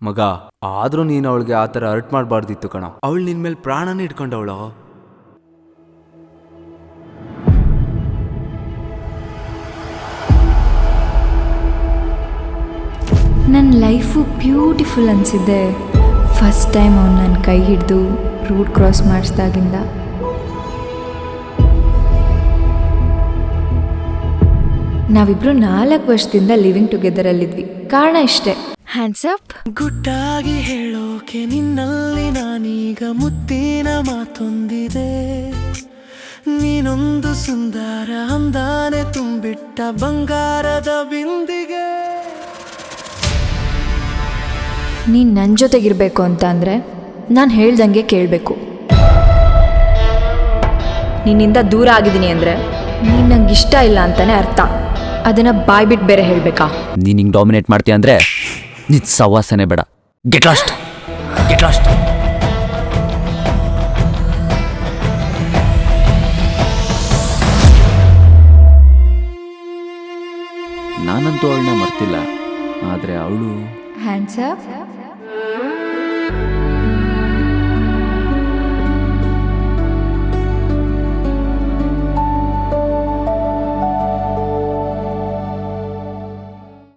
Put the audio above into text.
ಮಗ, ಆದ್ರೂ ನೀನು ಅವಳಿಗೆ ಆ ಥರ ಹರ್ಟ್ ಮಾಡಬಾರ್ದಿತ್ತು ಕಣ. ಅವಳು ನಿನ್ ಮೇಲೆ ಪ್ರಾಣನೇ ಇಟ್ಕೊಂಡವಳು. ನನ್ನ ಲೈಫು ಬ್ಯೂಟಿಫುಲ್ ಅನಿಸಿದ್ದೆ ಫಸ್ಟ್ ಟೈಮ್ ಅವ್ನು ನನ್ನ ಕೈ ಹಿಡಿದು ರೂಟ್ ಕ್ರಾಸ್ ಮಾಡಿಸ್ದಾಗಿಂದ. ನಾವಿಬ್ರು 4 ವರ್ಷದಿಂದ ಲಿವಿಂಗ್ ಟುಗೆದರಲ್ಲಿದ್ವಿ. ಕಾರಣ ಇಷ್ಟೇ, ಹ್ಯಾಂಡ್ಸ್ ಅಪ್. ಗುಟ್ಟಾಗಿ ಹೇಳೋಕೆ ನಿನ್ನಲ್ಲಿ ನಾನೀಗ ಮುತ್ತಿನ ಮಾತೊಂದಿದೆ. ನೀನೊಂದು ಸುಂದರ ಅಂದಾನೆ ತುಂಬಿಟ್ಟ ಬಂಗಾರದ ಬಿಂದಿಗೆ. ನೀನು ನನ್ನ ಜೊತೆಗಿರಬೇಕು ಅಂತ ಅಂದರೆ ನಾನು ಹೇಳ್ದಂಗೆ ಕೇಳಬೇಕು. ನಿನ್ನಿಂದ ದೂರ ಆಗಿದ್ದೀನಿ ಅಂದರೆ ನೀನು ನಂಗೆ ಇಷ್ಟ ಇಲ್ಲ ಅಂತಲೇ ಅರ್ಥ. ಅದನ್ನು ಬಾಯ್ಬಿಟ್ಟು ಬೇರೆ ಹೇಳಬೇಕಾ? ನೀನು ಹಿಂಗೆ ಡಾಮಿನೇಟ್ ಮಾಡ್ತೀಯ ಅಂದರೆ ನಿನ್ನ ಸವಾಸನೆ ಬೇಡ. Get lost, get lost. ನಾನಂತೂ ಅವಳನ್ನ ಮರ್ತಿಲ್ಲ, ಆದರೆ ಅವಳು ಹ್ಯಾಂಡ್ಸ್ ಅಪ್.